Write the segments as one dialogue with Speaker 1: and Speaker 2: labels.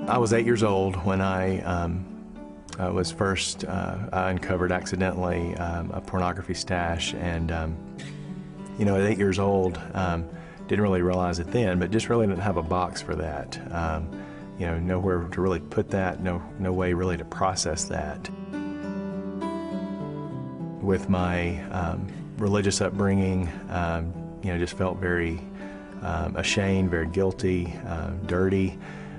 Speaker 1: I was 8 years old when I was first, I uncovered accidentally a pornography stash, and you know, at 8 years old, didn't really realize it then, but just really didn't have a box for that. You know, nowhere to really put that, no way really to process that. With my religious upbringing, you know, just felt very ashamed, very guilty, dirty,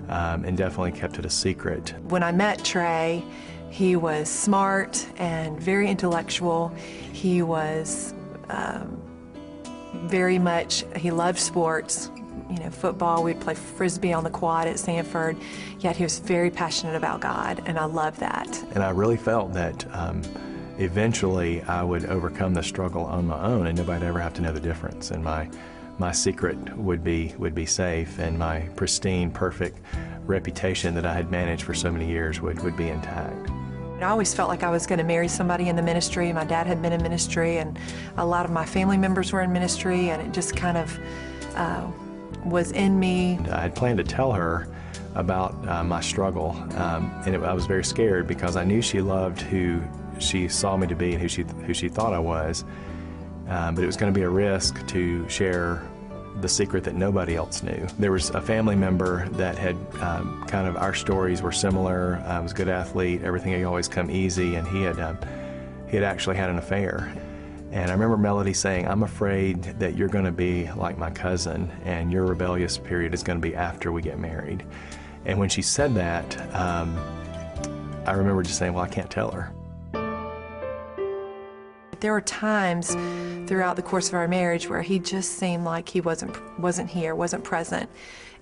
Speaker 1: and definitely kept it a secret.
Speaker 2: When I met Trey, he was smart and very intellectual. He was very much, he loved sports. You know, football, we'd play Frisbee on the quad at Sanford, yet he was very passionate about God, and I loved that. And
Speaker 1: I really felt that eventually I would overcome the struggle on my own, and nobody'd ever have to know the difference, and my secret would be safe, and my pristine, perfect reputation that I had managed for so many years would be intact.
Speaker 2: I always felt like I was going to marry somebody in the ministry. My dad had been in ministry, and a lot of my family members were in ministry, and it just kind of was in me.
Speaker 1: I had planned to tell her about my struggle, and I was very scared because I knew she loved who she saw me to be and who she thought I was, but it was going to be a risk to share the secret that nobody else knew. There was a family member that had kind of, our stories were similar. I was a good athlete, everything had always come easy, and he had actually had an affair. And I remember Melody saying, "I'm afraid that you're going to be like my cousin, and your rebellious period is going to be after we get married." And when she said that, I remember just saying, well, I can't tell her.
Speaker 2: There were times throughout the course of our marriage where he just seemed like he wasn't here, wasn't present.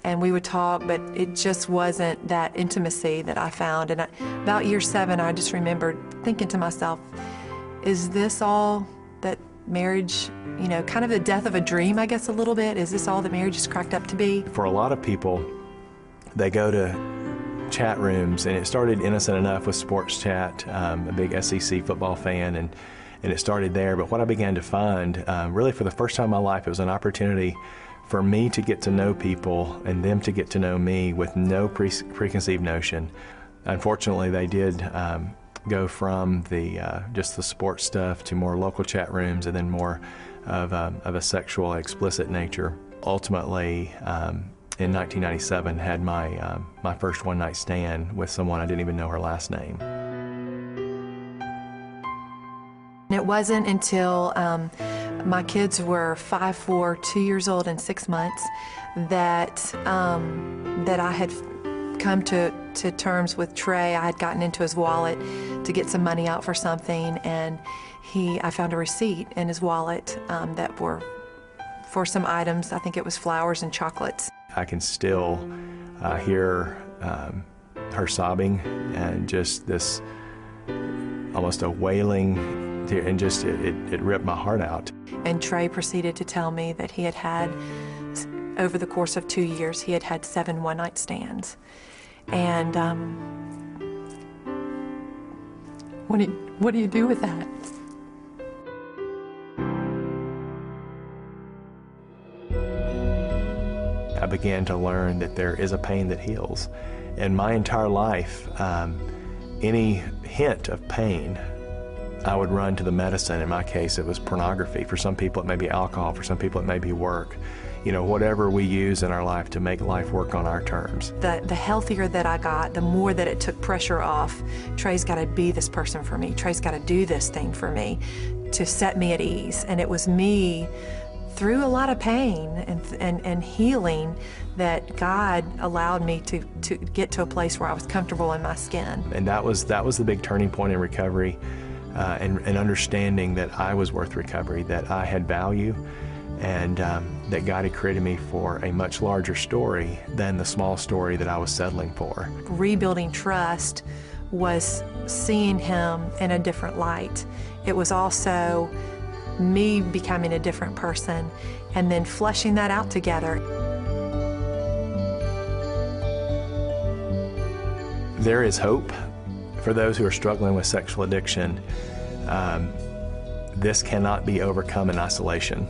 Speaker 2: And we would talk, but it just wasn't that intimacy that I found. And about year 7, I just remembered thinking to myself, is this all that marriage, you know, kind of the death of a dream, I guess, a little bit? Is this all that marriage is cracked up to be?
Speaker 1: For a lot of people, they go to chat rooms, and it started innocent enough with sports chat, a big SEC football fan, and it started there. But what I began to find, really for the first time in my life, it was an opportunity for me to get to know people and them to get to know me with no preconceived notion. Unfortunately, they did go from just the sports stuff to more local chat rooms, and then more of a sexual, explicit nature. Ultimately, in 1997, had my first one-night stand with someone I didn't even know her last name.
Speaker 2: It wasn't until my kids were 5, 4, 2 years old, and 6 months that I had come to terms with Trey. I had gotten into his wallet to get some money out for something, and I found a receipt in his wallet that were for some items. I think it was flowers and chocolates.
Speaker 1: I can still hear her sobbing, and just this almost a wailing, and just it ripped my heart out.
Speaker 2: And Trey proceeded to tell me that he had over the course of 2 years, he had 7 one-night stands. And what do you do with that?
Speaker 1: I began to learn that there is a pain that heals. In my entire life, any hint of pain, I would run to the medicine. In my case, it was pornography. For some people, it may be alcohol. For some people, it may be work. You know, whatever we use in our life to make life work on our terms.
Speaker 2: The healthier that I got, the more that it took pressure off. Trey's got to be this person for me. Trey's got to do this thing for me to set me at ease. And it was me, through a lot of pain and healing, that God allowed me to get to a place where I was comfortable in my skin.
Speaker 1: And that was the big turning point in recovery, and understanding that I was worth recovery, that I had value, and that God had created me for a much larger story than the small story that I was settling for.
Speaker 2: Rebuilding trust was seeing him in a different light. It was also me becoming a different person, and then fleshing that out together.
Speaker 1: There is hope for those who are struggling with sexual addiction. This cannot be overcome in isolation.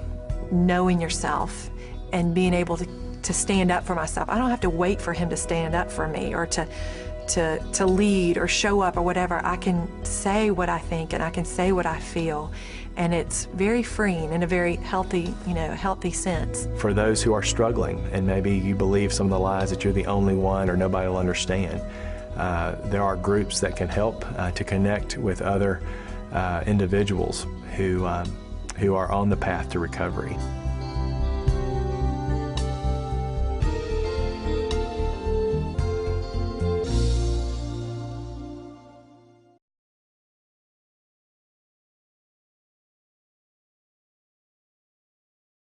Speaker 2: Knowing yourself and being able to stand up for myself. I don't have to wait for him to stand up for me or to lead or show up or whatever. I can say what I think and I can say what I feel, and it's very freeing in a very healthy, healthy sense.
Speaker 1: For those who are struggling and maybe you believe some of the lies that you're the only one or nobody will understand, there are groups that can help to connect with other individuals who are on the path to recovery.